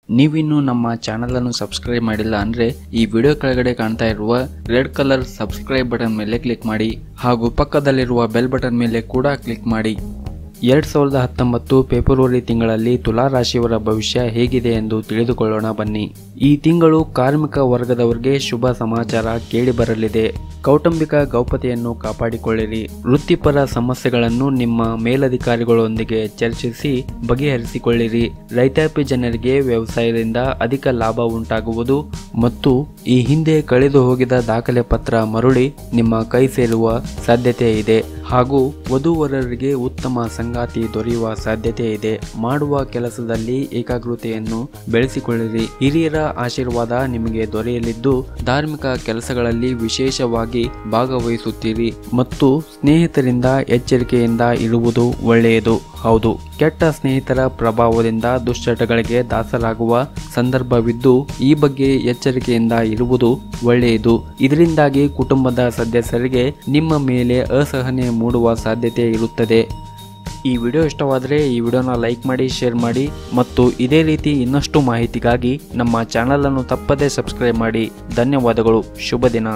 ನೀವಿನ್ನು ನಮ್ಮ ಚಾನಲ್ ಅನ್ನು ಸಬ್ಸ್ಕ್ರೈಬ್ ಮಾಡಿಲ್ಲ ಅಂದ್ರೆ ಈ ವಿಡಿಯೋ ಕೆಳಗಡೆ ಕಾಣ್ತಾ ಇರುವ ರೆಡ್ ಕಲರ್ ಸಬ್ಸ್ಕ್ರೈಬ್ ಬಟನ್ ಮೇಲೆ ಕ್ಲಿಕ್ ಮಾಡಿ ಹಾಗೂ ಪಕ್ಕದಲ್ಲಿರುವ ಬೆಲ್ ಬಟನ್ ಮೇಲೆ ಕೂಡ ಕ್ಲಿಕ್ ಮಾಡಿ. 2019 ಫೆಬ್ರವರಿ ತಿಂಗಳಲ್ಲಿ ತುಲಾ ರಾಶಿಯವರ ಭವಿಷ್ಯ ಹೇಗಿದೆ ಎಂದು ತಿಳಿದುಕೊಳ್ಳೋಣ ಬನ್ನಿ. ಈ ತಿಂಗಳು ಕಾರ್ಮಿಕ ವರ್ಗದವರಿಗೆ ಶುಭ ಸಮಾಚಾರ ಕೇಳಿ ಬರಲಿದೆ. ಕೌಟುಂಬಿಕ ಗೌಪ್ಯತೆಯನ್ನು ಕಾಪಾಡಿಕೊಳ್ಳಿರಿ. ವೃತ್ತಿಪರ ಸಮಸ್ಯೆಗಳನ್ನು ನಿಮ್ಮ ಮೇಲಧಿಕಾರಿಗಳೊಂದಿಗೆ ಚರ್ಚಿಸಿ ಬಗೆಹರಿಸಿಕೊಳ್ಳಿರಿ. ರೈತಾಪಿ ಜನರಿಗೆ ವ್ಯವಸಾಯದಿಂದ ಅಧಿಕ ಲಾಭ ಉಂಟಾಗುವುದು ಮತ್ತು ಈ ಹಿಂದೆ ಕಳೆದು ಹೋಗಿದ ದಾಖಲೆ ಪತ್ರ ಮರುಳಿ ನಿಮ್ಮ ಕೈ ಸೇರುವ ಸಾಧ್ಯತೆ ಇದೆ ಹಾಗೂ ವಧುವರರಿಗೆ ಉತ್ತಮ ಸಂಗಾತಿ ದೊರೆಯುವ ಸಾಧ್ಯತೆ ಇದೆ. ಮಾಡುವ ಕೆಲಸದಲ್ಲಿ ಏಕಾಗ್ರತೆಯನ್ನು ಬೆಳೆಸಿಕೊಳ್ಳಿರಿ. ಹಿರಿಯರ ಆಶೀರ್ವಾದ ನಿಮಗೆ ದೊರೆಯಲಿದ್ದು ಧಾರ್ಮಿಕ ಕೆಲಸಗಳಲ್ಲಿ ವಿಶೇಷವಾಗಿ ಭಾಗವಹಿಸುತ್ತೀರಿ ಮತ್ತು ಸ್ನೇಹಿತರಿಂದ ಎಚ್ಚರಿಕೆಯಿಂದ ಇರುವುದು ಒಳ್ಳೆಯದು. ಹೌದು, ಕೆಟ್ಟ ಸ್ನೇಹಿತರ ಪ್ರಭಾವದಿಂದ ದುಶ್ಚಟಗಳಿಗೆ ದಾಸರಾಗುವ ಸಂದರ್ಭವಿದ್ದು ಈ ಬಗ್ಗೆ ಎಚ್ಚರಿಕೆಯಿಂದ ಇರುವುದು ಒಳ್ಳೆಯದು. ಇದರಿಂದಾಗಿ ಕುಟುಂಬದ ಸದಸ್ಯರಿಗೆ ನಿಮ್ಮ ಮೇಲೆ ಅಸಹನೆ ಮೂಡುವ ಸಾಧ್ಯತೆ ಇರುತ್ತದೆ. ಈ ವಿಡಿಯೋ ಇಷ್ಟವಾದರೆ ಈ ವಿಡಿಯೋನ ಲೈಕ್ ಮಾಡಿ, ಶೇರ್ ಮಾಡಿ ಮತ್ತು ಇದೇ ರೀತಿ ಇನ್ನಷ್ಟು ಮಾಹಿತಿಗಾಗಿ ನಮ್ಮ ಚಾನಲ್ ಅನ್ನು ತಪ್ಪದೇ ಸಬ್ಸ್ಕ್ರೈಬ್ ಮಾಡಿ. ಧನ್ಯವಾದಗಳು. ಶುಭ ದಿನ.